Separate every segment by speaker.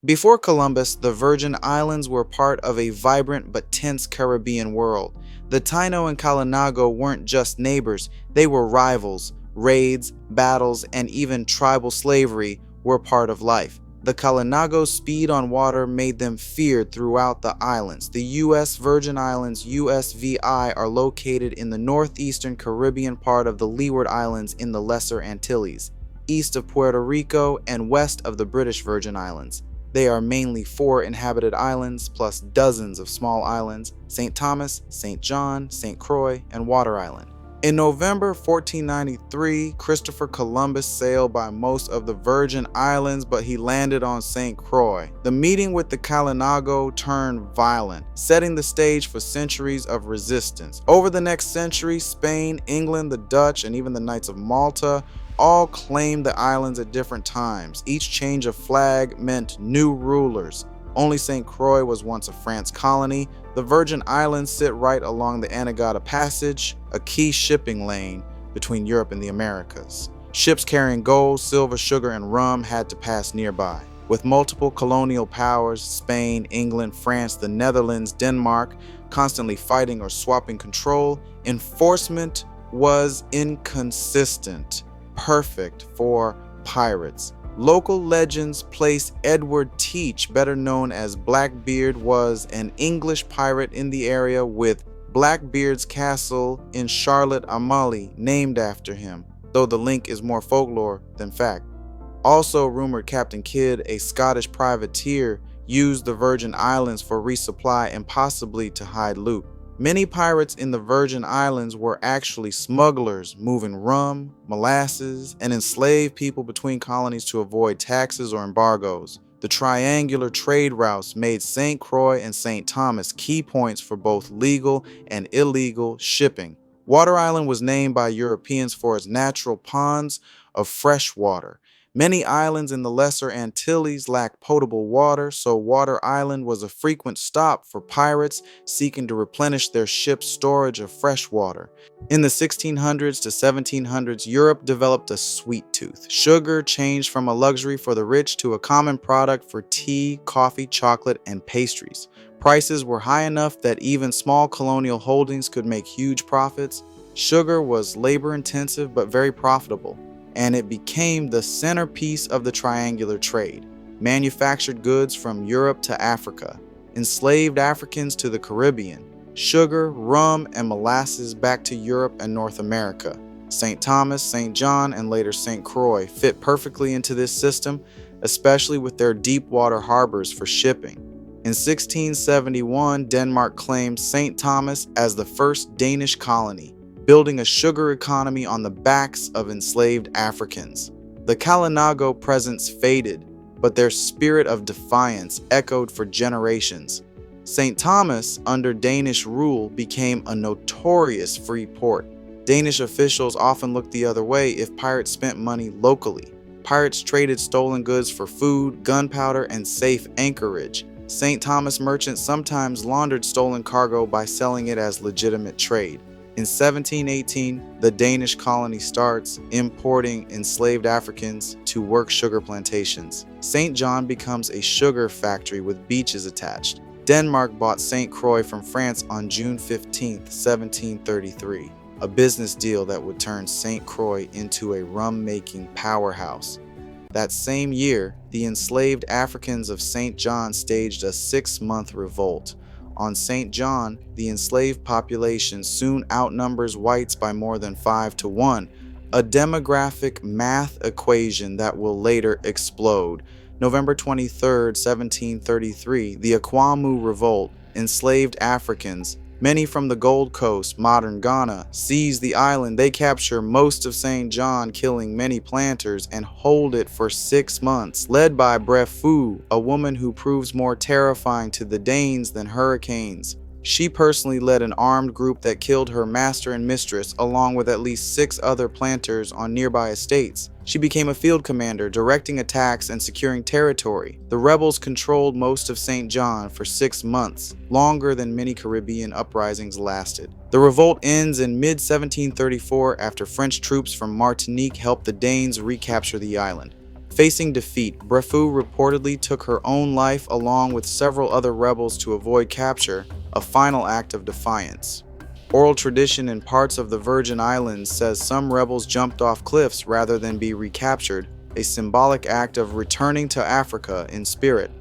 Speaker 1: Before Columbus, the Virgin Islands were part of a vibrant but tense Caribbean world. The Taino and Kalinago weren't just neighbors, they were rivals. Raids, battles, and even tribal slavery were part of life. The Kalinago's speed on water made them feared throughout the islands. The U.S. Virgin Islands, USVI, are located in the northeastern Caribbean part of the Leeward Islands in the Lesser Antilles, east of Puerto Rico and west of the British Virgin Islands. They are mainly 4 inhabited islands, plus dozens of small islands: St. Thomas, St. John, St. Croix, and Water Island. In November 1493, Christopher Columbus sailed by most of the Virgin Islands, but he landed on St. Croix. The meeting with the Kalinago turned violent, setting the stage for centuries of resistance. Over the next century, Spain, England, the Dutch, and even the Knights of Malta all claimed the islands at different times. Each change of flag meant new rulers. Only St. Croix was once a France colony. The Virgin Islands sit right along the Anegada Passage, a key shipping lane between Europe and the Americas. Ships carrying gold, silver, sugar, and rum had to pass nearby. With multiple colonial powers, Spain, England, France, the Netherlands, Denmark, constantly fighting or swapping control, enforcement was inconsistent, perfect for pirates. Local legends place Edward Teach, better known as Blackbeard, was an English pirate in the area, with Blackbeard's castle in Charlotte Amalie named after him, though the link is more folklore than fact. Also rumored Captain Kidd, a Scottish privateer, used the Virgin Islands for resupply and possibly to hide loot. Many pirates in the Virgin Islands were actually smugglers, moving rum, molasses, and enslaved people between colonies to avoid taxes or embargoes. The triangular trade routes made St. Croix and St. Thomas key points for both legal and illegal shipping. Water Island was named by Europeans for its natural ponds of fresh water. Many islands in the Lesser Antilles lack potable water, so Water Island was a frequent stop for pirates seeking to replenish their ship's storage of fresh water. In the 1600s to 1700s, Europe developed a sweet tooth. Sugar changed from a luxury for the rich to a common product for tea, coffee, chocolate, and pastries. Prices were high enough that even small colonial holdings could make huge profits. Sugar was labor-intensive but very profitable, and it became the centerpiece of the triangular trade. Manufactured goods from Europe to Africa, enslaved Africans to the Caribbean, sugar, rum, and molasses back to Europe and North America. St. Thomas, St. John, and later St. Croix fit perfectly into this system, especially with their deep water harbors for shipping. In 1671, Denmark claimed St. Thomas as the first Danish colony, building a sugar economy on the backs of enslaved Africans. The Kalinago presence faded, but their spirit of defiance echoed for generations. St. Thomas, under Danish rule, became a notorious free port. Danish officials often looked the other way if pirates spent money locally. Pirates traded stolen goods for food, gunpowder, and safe anchorage. St. Thomas merchants sometimes laundered stolen cargo by selling it as legitimate trade. In 1718, the Danish colony starts importing enslaved Africans to work sugar plantations. St. John becomes a sugar factory with beaches attached. Denmark bought St. Croix from France on June 15, 1733, a business deal that would turn St. Croix into a rum-making powerhouse. That same year, the enslaved Africans of St. John staged a 6-month revolt. On St. John, the enslaved population soon outnumbers whites by more than 5 to 1, a demographic math equation that will later explode. November 23, 1733, the Akwamu Revolt, enslaved Africans, many from the Gold Coast, modern Ghana, seize the island. They capture most of St. John, killing many planters, and hold it for 6 months, led by Brefu, a woman who proves more terrifying to the Danes than hurricanes. She personally led an armed group that killed her master and mistress, along with at least 6 other planters on nearby estates. She became a field commander, directing attacks and securing territory. The rebels controlled most of St. John for 6 months, longer than many Caribbean uprisings lasted. The revolt ends in mid-1734 after French troops from Martinique helped the Danes recapture the island. Facing defeat, Buddhoe reportedly took her own life along with several other rebels to avoid capture, a final act of defiance. Oral tradition in parts of the Virgin Islands says some rebels jumped off cliffs rather than be recaptured, a symbolic act of returning to Africa in spirit.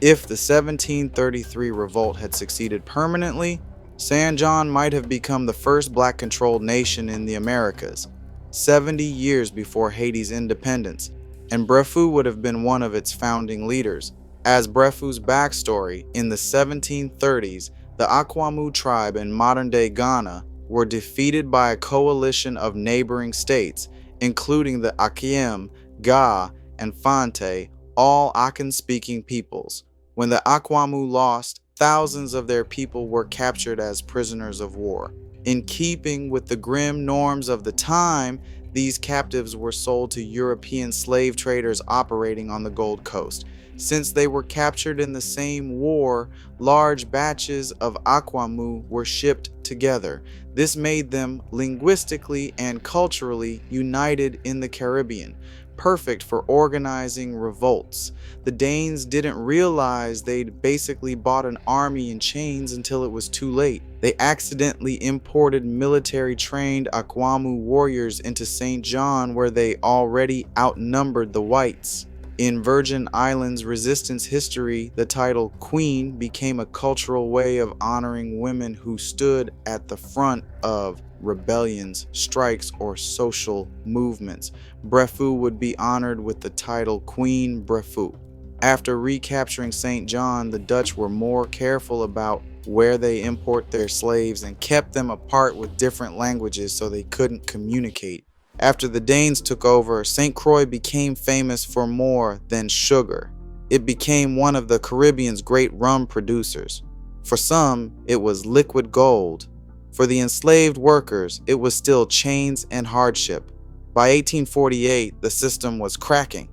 Speaker 1: If the 1733 revolt had succeeded permanently, San John might have become the first black-controlled nation in the Americas, 70 years before Haiti's independence, and Buddhoe would have been one of its founding leaders. As Buddhoe's backstory, in the 1730s, the Akwamu tribe in modern-day Ghana were defeated by a coalition of neighboring states, including the Akiem, Ga, and Fante, all Akan-speaking peoples. When the Akwamu lost, thousands of their people were captured as prisoners of war. In keeping with the grim norms of the time, these captives were sold to European slave traders operating on the Gold Coast. Since they were captured in the same war, large batches of Akwamu were shipped together. This made them linguistically and culturally united in the Caribbean, perfect for organizing revolts. The Danes didn't realize they'd basically bought an army in chains until it was too late. They accidentally imported military-trained Akwamu warriors into St. John, where they already outnumbered the whites. In Virgin Islands resistance history, the title Queen became a cultural way of honoring women who stood at the front of rebellions, strikes, or social movements. Buddhoe would be honored with the title Queen Buddhoe. After recapturing St. John, the Dutch were more careful about where they import their slaves and kept them apart with different languages so they couldn't communicate. After the Danes took over, St. Croix became famous for more than sugar. It became one of the Caribbean's great rum producers. For some, it was liquid gold. For the enslaved workers, it was still chains and hardship. By 1848, the system was cracking.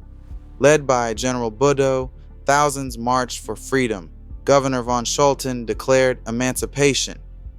Speaker 1: Led by General Buddhoe, thousands marched for freedom. Governor von Scholten declared emancipation.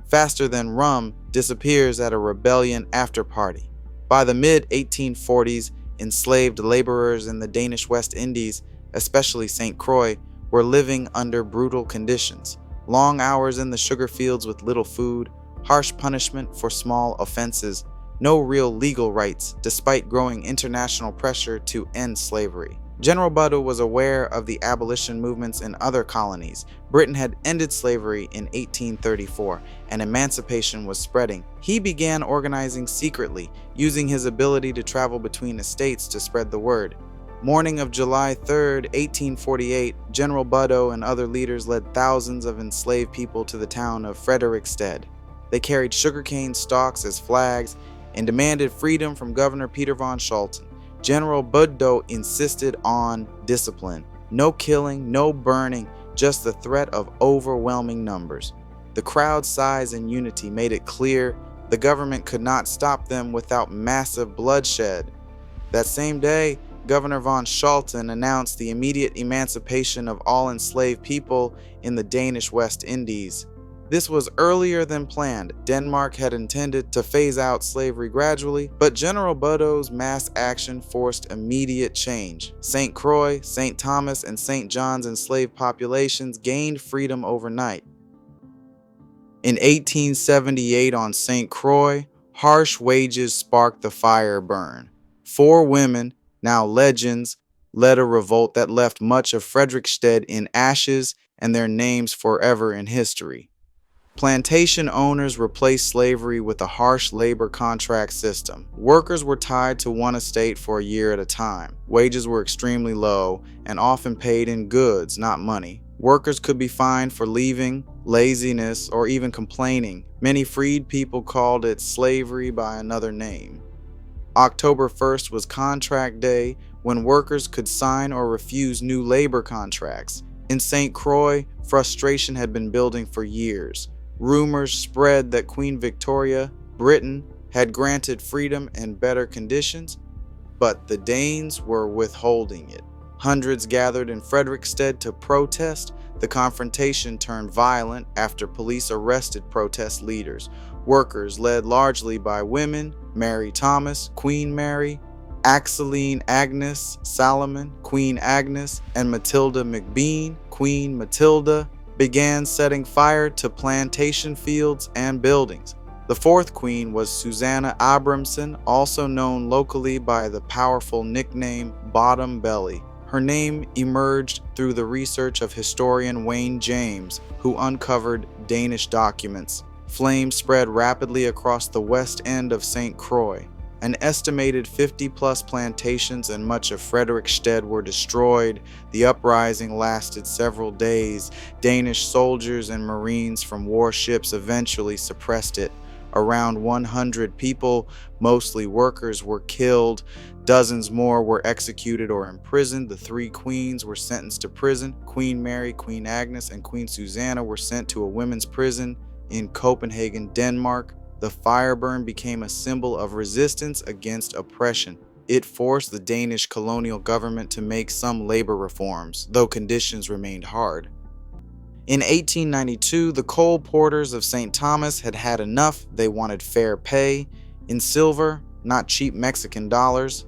Speaker 1: Faster than rum disappears at a rebellion after-party. By the mid-1840s, enslaved laborers in the Danish West Indies, especially St. Croix, were living under brutal conditions. Long hours in the sugar fields with little food, harsh punishment for small offenses, no real legal rights despite growing international pressure to end slavery. General Buddhoe was aware of the abolition movements in other colonies. Britain had ended slavery in 1834, and emancipation was spreading. He began organizing secretly, using his ability to travel between estates to spread the word. Morning of July 3, 1848, General Buddhoe and other leaders led thousands of enslaved people to the town of Frederiksted. They carried sugarcane stalks as flags and demanded freedom from Governor Peter von Scholten. General Buddhoe insisted on discipline. No killing, no burning, just the threat of overwhelming numbers. The crowd's size and unity made it clear the government could not stop them without massive bloodshed. That same day, Governor von Scholten announced the immediate emancipation of all enslaved people in the Danish West Indies. This was earlier than planned. Denmark had intended to phase out slavery gradually, but General Buddhoe's mass action forced immediate change. St. Croix, St. Thomas, and St. John's enslaved populations gained freedom overnight. In 1878 on St. Croix, harsh wages sparked the Fireburn. 4 women, now legends, led a revolt that left much of Frederiksted in ashes and their names forever in history. Plantation owners replaced slavery with a harsh labor contract system. Workers were tied to one estate for a year at a time. Wages were extremely low and often paid in goods, not money. Workers could be fined for leaving, laziness, or even complaining. Many freed people called it slavery by another name. October 1st was Contract Day, when workers could sign or refuse new labor contracts. In St. Croix, frustration had been building for years. Rumors spread that Queen Victoria, Britain, had granted freedom and better conditions, but the Danes were withholding it. Hundreds gathered in Frederiksted to protest. The confrontation turned violent after police arrested protest leaders. Workers, led largely by women, Mary Thomas, Queen Mary, Axeline Agnes Salomon, Queen Agnes, and Matilda McBean, Queen Matilda, began setting fire to plantation fields and buildings. The fourth queen was Susanna Abramson, also known locally by the powerful nickname Bottom Belly. Her name emerged through the research of historian Wayne James, who uncovered Danish documents. Flames spread rapidly across the west end of St. Croix. An estimated 50-plus plantations and much of Frederiksted were destroyed. The uprising lasted several days. Danish soldiers and marines from warships eventually suppressed it. Around 100 people, mostly workers, were killed. Dozens more were executed or imprisoned. The three queens were sentenced to prison. Queen Mary, Queen Agnes, and Queen Susanna were sent to a women's prison in Copenhagen, Denmark. The Fireburn became a symbol of resistance against oppression. It forced the Danish colonial government to make some labor reforms, though conditions remained hard. In 1892, the coal porters of St. Thomas had had enough. They wanted fair pay, in silver, not cheap Mexican dollars.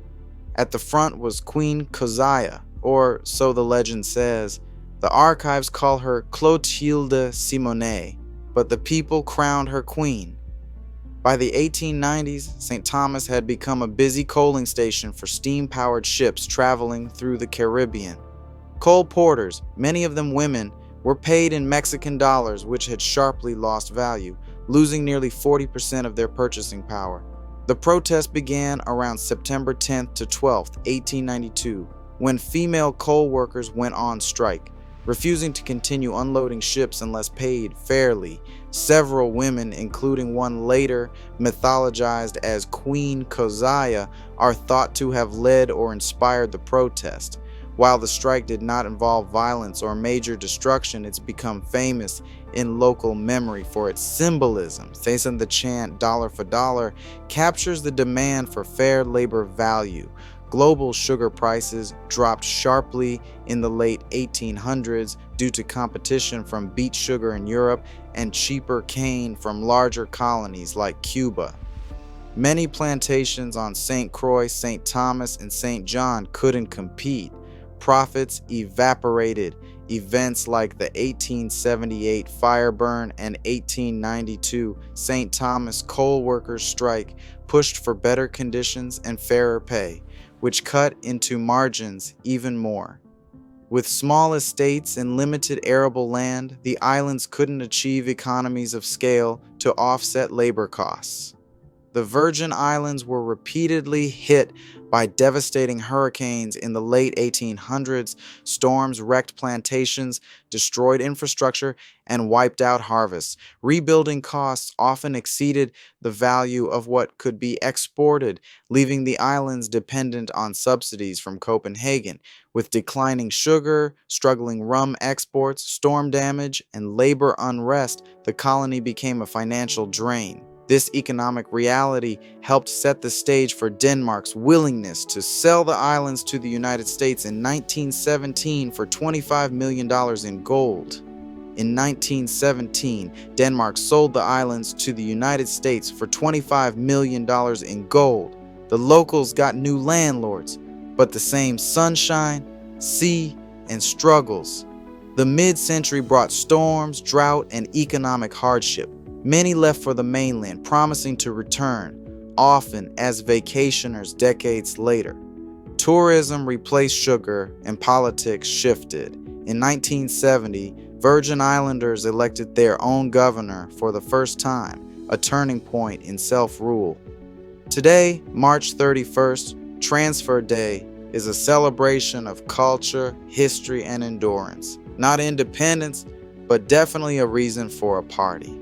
Speaker 1: At the front was Queen Kozaya, or so the legend says. The archives call her Clotilde Simonet, but the people crowned her queen. By the 1890s, St. Thomas had become a busy coaling station for steam-powered ships traveling through the Caribbean. Coal porters, many of them women, were paid in Mexican dollars, which had sharply lost value, losing nearly 40% of their purchasing power. The protest began around September 10th to 12th, 1892, when female coal workers went on strike, refusing to continue unloading ships unless paid fairly. Several women, including one later mythologized as Queen Kozaya, are thought to have led or inspired the protest. While the strike did not involve violence or major destruction, it's become famous in local memory for its symbolism. Saying the chant "dollar for dollar" captures the demand for fair labor value. Global sugar prices dropped sharply in the late 1800s due to competition from beet sugar in Europe and cheaper cane from larger colonies like Cuba. Many plantations on St. Croix, St. Thomas, and St. John couldn't compete. Profits evaporated. Events like the 1878 Fireburn and 1892 St. Thomas coal workers' strike pushed for better conditions and fairer pay, which cut into margins even more. With small estates and limited arable land, the islands couldn't achieve economies of scale to offset labor costs. The Virgin Islands were repeatedly hit by devastating hurricanes in the late 1800s. Storms wrecked plantations, destroyed infrastructure, and wiped out harvests. Rebuilding costs often exceeded the value of what could be exported, leaving the islands dependent on subsidies from Copenhagen. With declining sugar, struggling rum exports, storm damage, and labor unrest, the colony became a financial drain. This economic reality helped set the stage for Denmark's willingness to sell the islands to the United States in 1917 for $25 million in gold. In 1917, Denmark sold the islands to the United States for $25 million in gold. The locals got new landlords, but the same sunshine, sea, and struggles. The mid-century brought storms, drought, and economic hardship. Many left for the mainland, promising to return, often as vacationers decades later. Tourism replaced sugar, and politics shifted. In 1970, Virgin Islanders elected their own governor for the first time, a turning point in self-rule. Today, March 31st, Transfer Day, is a celebration of culture, history, and endurance. Not independence, but definitely a reason for a party.